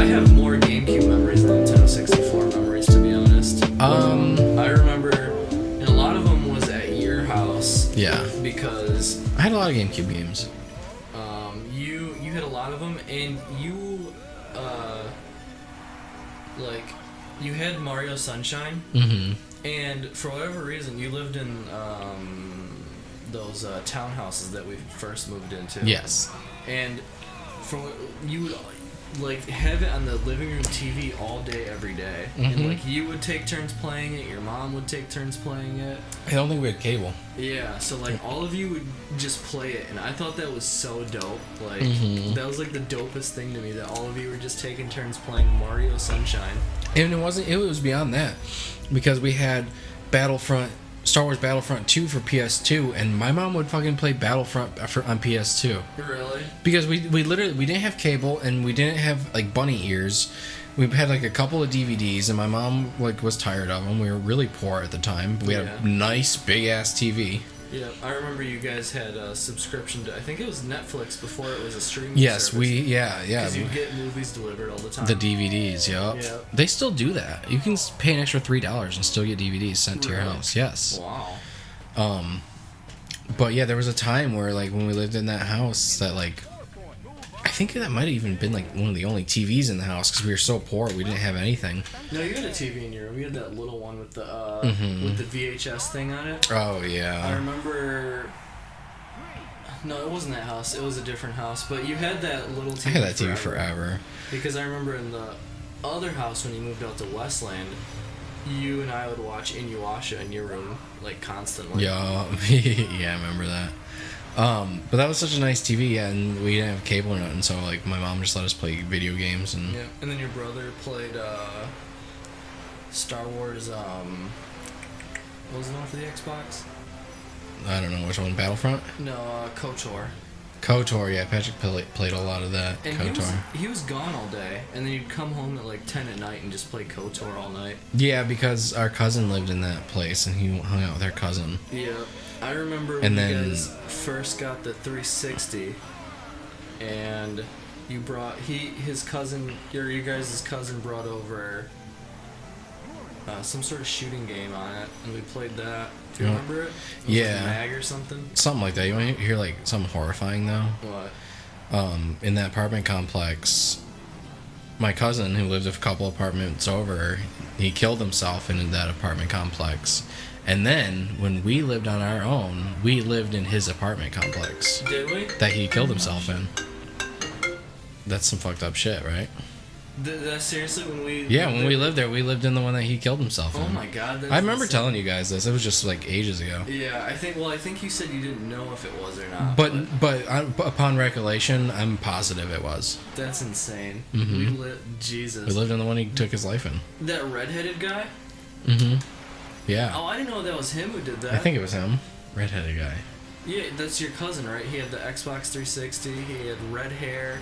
have more GameCube memories than Nintendo 64 memories, to be honest. I remember, and a lot of them was at your house. Yeah. Because I had a lot of GameCube games. you had a lot of them, and you had Mario Sunshine. Mm-hmm. And for whatever reason, you lived in those townhouses that we first moved into. Yes. And you would have it on the living room TV all day, every day. Mm-hmm. And you would take turns playing it. Your mom would take turns playing it. I don't think we had cable. Yeah. So all of you would just play it, and I thought that was so dope. That was the dopest thing to me, that all of you were just taking turns playing Mario Sunshine. And it was beyond that, because we had Star Wars Battlefront 2 for PS2, and my mom would fucking play Battlefront on PS2. Really? Because we didn't have cable, and we didn't have bunny ears. We had a couple of DVDs, and my mom was tired of them. We were really poor at the time. We had a nice big ass TV. Yeah, I remember you guys had a subscription to, I think it was Netflix before it was a streaming Yes, service. yeah. Because you get movies delivered all the time. The DVDs, yep. They still do that. You can pay an extra $3 and still get DVDs sent to your house. Yes. Wow. But yeah, there was a time where when we lived in that house that I think that might have even been one of the only TVs in the house, because we were so poor we didn't have anything. No, you had a TV in your room. You had that little one with the with the VHS thing on it. Oh yeah. I remember. No, it wasn't that house. It was a different house. But you had that little TV. I had that TV forever. Because I remember in the other house when you moved out to Westland, you and I would watch Inuyasha in your room constantly. Yeah, yeah, I remember that. But that was such a nice TV, and we didn't have cable or nothing, so my mom just let us play video games. And yeah, and then your brother played Star Wars. What was the one for the Xbox? I don't know which one. Battlefront? No, KOTOR. KOTOR, yeah. Patrick played a lot of that. And KOTOR. He was gone all day, and then you'd come home at 10 at night and just play KOTOR all night. Yeah, because our cousin lived in that place, and he hung out with our cousin. Yeah. I remember when you guys first got the 360, and you brought you guys' cousin brought over some sort of shooting game on it, and we played that. Do you remember it? Yeah. Mag or something? Something like that. You want to hear something horrifying though? What? In that apartment complex, my cousin, who lived a couple apartments over, he killed himself in that apartment complex. And then, when we lived on our own, we lived in his apartment complex. Did we? That he killed himself in. That's some fucked up shit, right? That's seriously when we... Yeah, when we lived there, we lived in the one that he killed himself in. Oh my god, that's I remember insane. telling you guys this. It was just ages ago. Yeah, I think you said you didn't know if it was or not. But upon recollection, I'm positive it was. That's insane. Mm-hmm. Jesus. We lived in the one he took his life in. That redheaded guy? Mm-hmm. Yeah. Oh, I didn't know that was him who did that. I think it was him. Redheaded guy. Yeah, that's your cousin, right? He had the Xbox 360. He had red hair.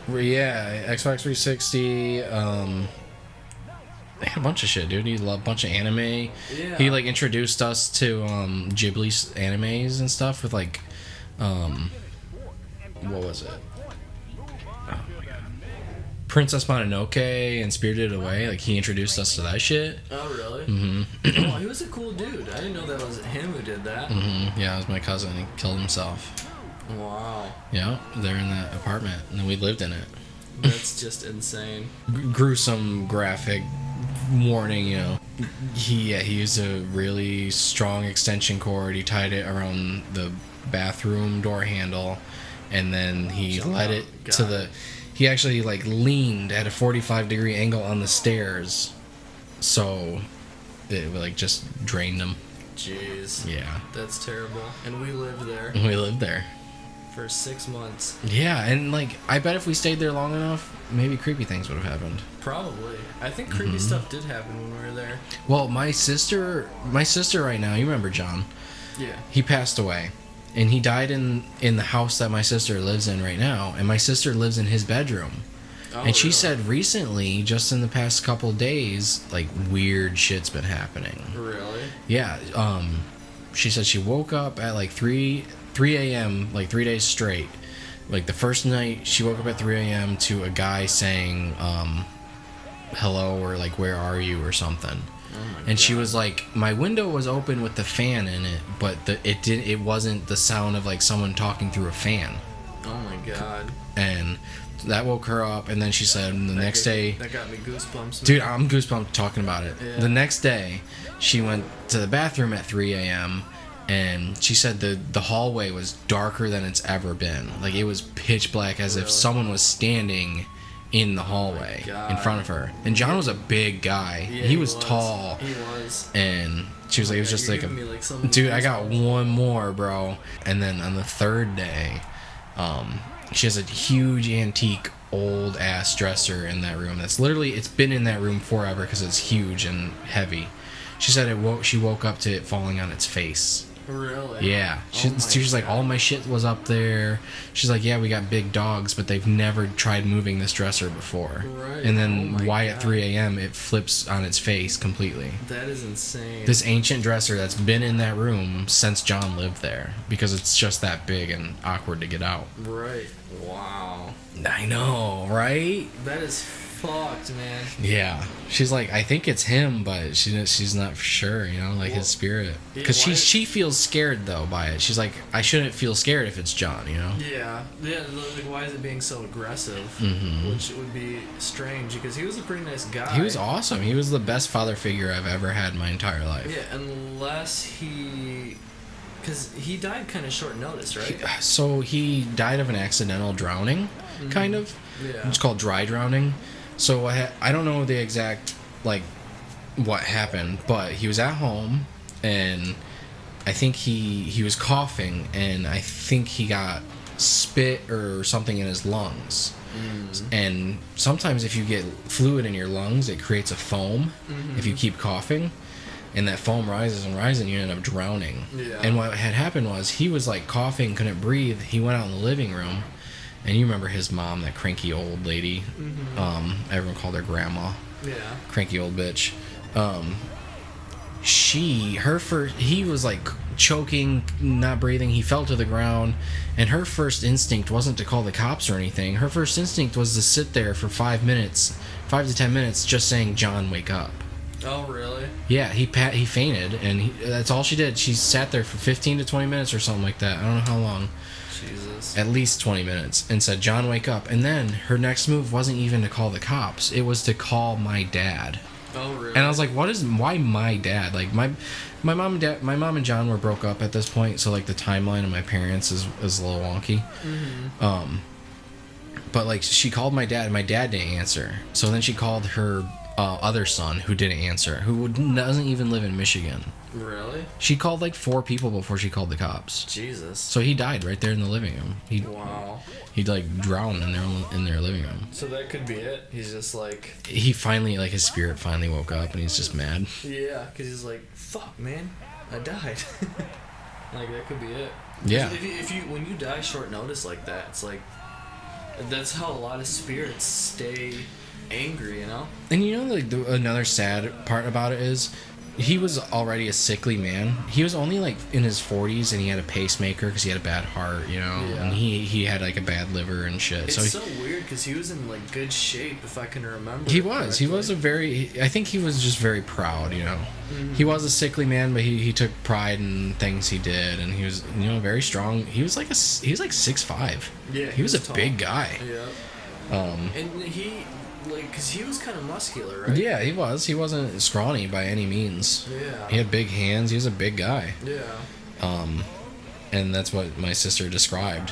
Yeah, Xbox 360. They had a bunch of shit, dude. He loved a bunch of anime. Yeah. He introduced us to Ghibli animes and stuff with what was it? Oh my god. Princess Mononoke and Spirited Away. He introduced us to that shit. Oh really? Mm-hmm. Oh, he was a cool dude. I didn't know that was him who did that. Mm-hmm. Yeah, it was my cousin. He killed himself. Wow. Yeah, they're in that apartment, and then we lived in it. That's just insane. Gruesome, graphic warning, He used a really strong extension cord. He tied it around the bathroom door handle, and then he led it to the... He actually, leaned at a 45-degree angle on the stairs, so it, just drained him. Jeez. Yeah. That's terrible. And we lived there. We lived there. For 6 months. Yeah, and I bet if we stayed there long enough, maybe creepy things would have happened. Probably. I think creepy stuff did happen when we were there. Well, my sister right now, you remember John? Yeah. He passed away, and he died in the house that my sister lives in right now, and my sister lives in his bedroom. Oh, and she said recently, just in the past couple of days, weird shit's been happening. Really? Yeah. She said she woke up at 3 a.m. 3 days straight, Like the first night, she woke up at 3 a.m. to a guy saying, hello, or like, where are you, or something. And she was like, my window was open with the fan in it, but it wasn't the sound of like someone talking through a fan. Oh my god. And that woke her up, and then she said the next day... That got me goosebumps. Dude, I'm goosebumped talking about it. Yeah. The next day, she went to the bathroom at 3 a.m., and she said the hallway was darker than it's ever been. Like, it was pitch black, as if someone was standing in the hallway in front of her. And John was a big guy. Yeah, he was tall. He was. And she was like, it was just like a... Dude, I got one more, bro. And then on the third day, she has a huge antique old ass dresser in that room. That's literally, it's been in that room forever because it's huge and heavy. She said she woke up to it falling on its face. Really? Yeah. She was like, all my shit was up there. She's like, yeah, we got big dogs, but they've never tried moving this dresser before. Right. And then why at 3 a.m. it flips on its face completely. That is insane. This ancient dresser that's been in that room since John lived there, because it's just that big and awkward to get out. Right. Wow. I know, right? That is fucked, man. Yeah. She's like, I think it's him, but she's not for sure, you know, like his spirit. Because she feels scared, though, by it. She's like, I shouldn't feel scared if it's John, you know? Yeah. Yeah, like, why is it being so aggressive? Mm-hmm. Which would be strange, because he was a pretty nice guy. He was awesome. He was the best father figure I've ever had in my entire life. Yeah, unless he... Because he died kind of short notice, right? So he died of an accidental drowning, kind of. Yeah. It's called dry drowning. So I don't know the exact, like, what happened, but he was at home, and I think he was coughing, and I think he got spit or something in his lungs. And sometimes if you get fluid in your lungs, it creates a foam if you keep coughing. And that foam rises and rises, and you end up drowning. Yeah. And what had happened was, he was like coughing, couldn't breathe. He went out in the living room, and you remember his mom, that cranky old lady. Everyone called her grandma. Yeah. Cranky old bitch. He was like choking, not breathing. He fell to the ground, and her first instinct wasn't to call the cops or anything. Her first instinct was to sit there for 5 to 10 minutes, just saying, John, wake up. Oh, really? Yeah, he fainted, and that's all she did. She sat there for 15 to 20 minutes or something like that. I don't know how long. Jesus. At least 20 minutes, and said, John, wake up. And then her next move wasn't even to call the cops. It was to call my dad. Oh, really? And I was like, why my dad? Like, my mom and John were broke up at this point, so like the timeline of my parents is a little wonky. But like, she called my dad, and my dad didn't answer. So then she called her other son, who didn't answer, who doesn't even live in Michigan. Really? She called like 4 people before she called the cops. Jesus. So he died right there in the living room. Wow. He like drowned in their living room. So that could be it. He's just like... He finally, like, his spirit finally woke up, and he's just mad. Yeah, because he's like, fuck, man, I died. Like, that could be it. Yeah. If you when you die short notice like that, it's like, that's how a lot of spirits stay angry, you know? And you know, like, another sad part about it is, he was already a sickly man. He was only like in his 40s, and he had a pacemaker because he had a bad heart, you know. Yeah. And he had like a bad liver and shit. It's so weird because he was in like good shape, if I can remember. He was I think he was just very proud, you know. He was a sickly man, but he took pride in things he did, and he was, you know, very strong. He was like 6'5". Yeah, he was a tall. big guy. Yeah. And he, like, because he was kind of muscular, right? Yeah, he was. He wasn't scrawny by any means. Yeah. He had big hands. He was a big guy. Yeah. And that's what my sister described.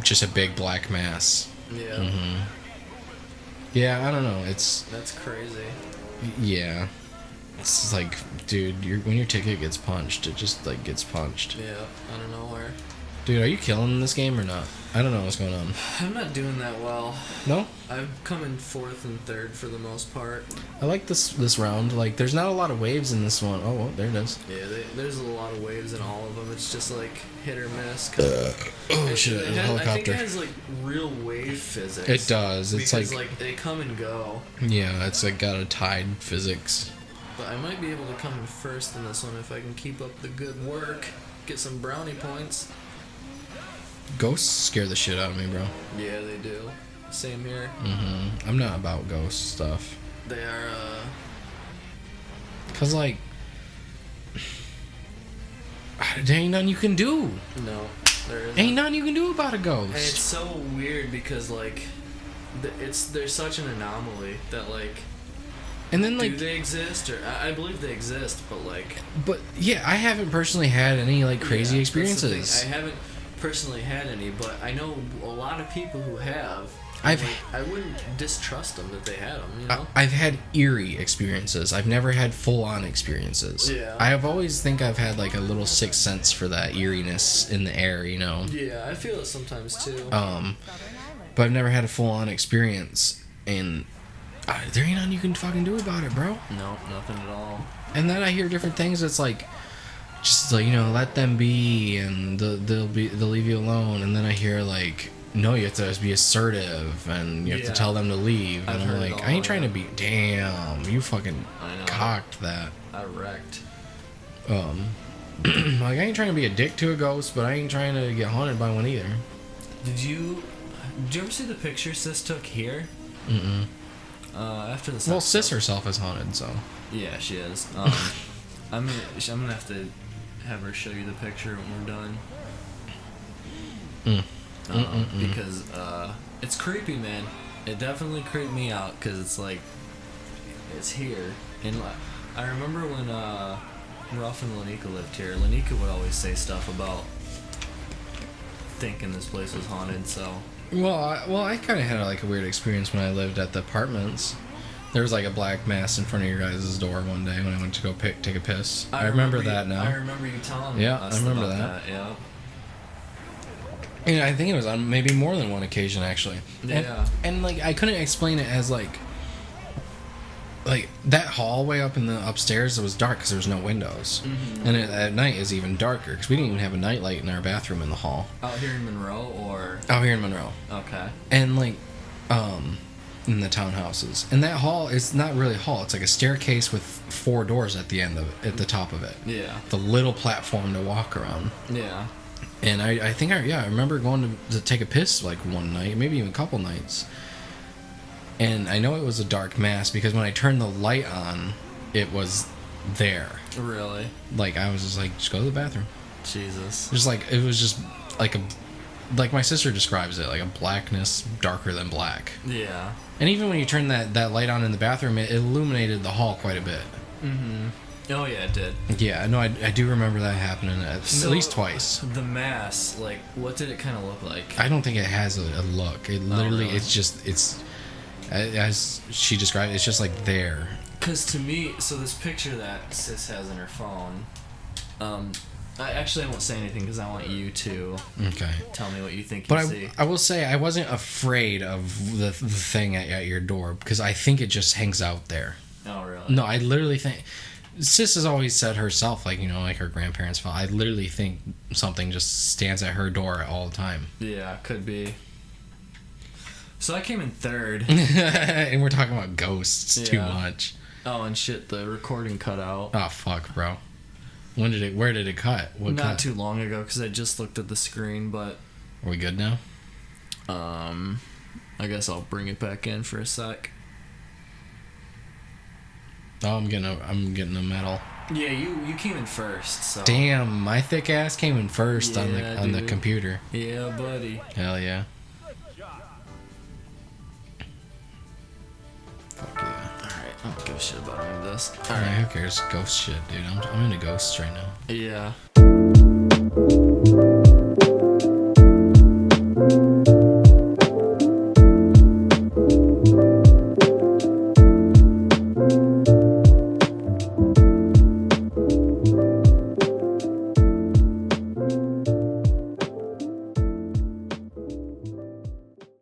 Just a big black mass. Yeah. Yeah, I don't know. That's crazy. Yeah. It's like, dude, when your ticket gets punched, it just, like, gets punched. Yeah, out of nowhere. Dude, are you killing this game or not? I don't know what's going on. I'm not doing that well. No? I've come in 4th and 3rd for the most part. I like this round. Like, there's not a lot of waves in this one. Oh, well, there it is. Yeah, there's a lot of waves in all of them. It's just like hit or miss. Oh, shit, there's a helicopter. I think it has like real wave physics. It does. It's because, like, they come and go. Yeah, it's like got a tide physics. But I might be able to come in 1st in this one if I can keep up the good work. Get some brownie points. Ghosts scare the shit out of me, bro. Yeah, they do. Same here. I'm not about ghost stuff. They are, Cause like, there ain't nothing you can do. No, there isn't. Ain't nothing you can do about a ghost. And it's so weird because like, there's such an anomaly that like. And then like, do they exist? Or I believe they exist, but like. But yeah, I haven't personally had any like crazy experiences. I haven't personally had any, but I know a lot of people who have. I wouldn't distrust them that they had them, you know? I've had eerie experiences. I've never had full-on experiences. Yeah. I have always think I've had like a little sixth sense for that eeriness in the air, you know? Yeah, I feel it sometimes too. But I've never had a full-on experience, and there ain't nothing you can fucking do about it, bro. No, nothing at all. And then I hear different things that's like, just like, you know, let them be, and they'll leave you alone. And then I hear like, no, you have to be assertive, and you have to tell them to leave. And I'm like, I ain't trying to be. Damn, you fucking cocked that. I wrecked. Like, I ain't trying to be a dick to a ghost, but I ain't trying to get haunted by one either. Did you ever see the picture Sis took here? After the well, Sis herself is haunted, so. Yeah, she is. I'm gonna have to have her show you the picture when we're done. Because it's creepy, man. It definitely creeped me out because it's like it's here. And I remember when Ruff and Lanika lived here. Lanika would always say stuff about thinking this place was haunted. So well, I kind of had like a weird experience when I lived at the apartments. There was like a black mass in front of your guys' door one day when I went to go take a piss. I remember that now. I remember you telling me. I remember that. Yeah. And I think it was on maybe more than one occasion, actually. Yeah. And like, I couldn't explain it as like that hallway up in the upstairs, it was dark because there was no windows. And at night is even darker because we didn't even have a nightlight in our bathroom in the hall. Out here in Monroe, or? Out here in Monroe. Okay. And like, in the townhouses. And that hall is not really a hall. It's like a staircase with 4 doors at the end of it, at the top of it. Yeah. The little platform to walk around. Yeah. And I think I remember going to take a piss like one night, maybe even a couple nights. And I know it was a dark mass because when I turned the light on, it was there. Really? Like, I was just like, just go to the bathroom. Jesus. Just like, it was just like like my sister describes it, like a blackness darker than black. Yeah. And even when you turn that light on in the bathroom, it illuminated the hall quite a bit. Oh yeah, it did. Yeah, no, I do remember that happening at least twice. The mass, like, what did it kind of look like? I don't think it has a look. It literally, really? it's as she described it, it's just like there. Because to me, so this picture that Sis has in her phone, I won't say anything because I want you to tell me what you think you see. I will say I wasn't afraid of the thing at your door because I think it just hangs out there. Oh, really? No, I literally think... Sis has always said herself, like, you know, like her grandparents felt. I literally think something just stands at her door all the time. Yeah, could be. So I came in third. And we're talking about ghosts too much. Oh, and shit, the recording cut out. Oh, fuck, bro. Where did it cut? Not too long ago, because I just looked at the screen, but... Are we good now? I guess I'll bring it back in for a sec. Oh, I'm getting a medal. Yeah, you came in first, so... Damn, my thick ass came in first on the computer. Yeah, buddy. Hell yeah. Fuck yeah. Alright, I don't give a shit about any of this. Alright, who cares? Ghost shit, dude. I'm into ghosts right now. Yeah.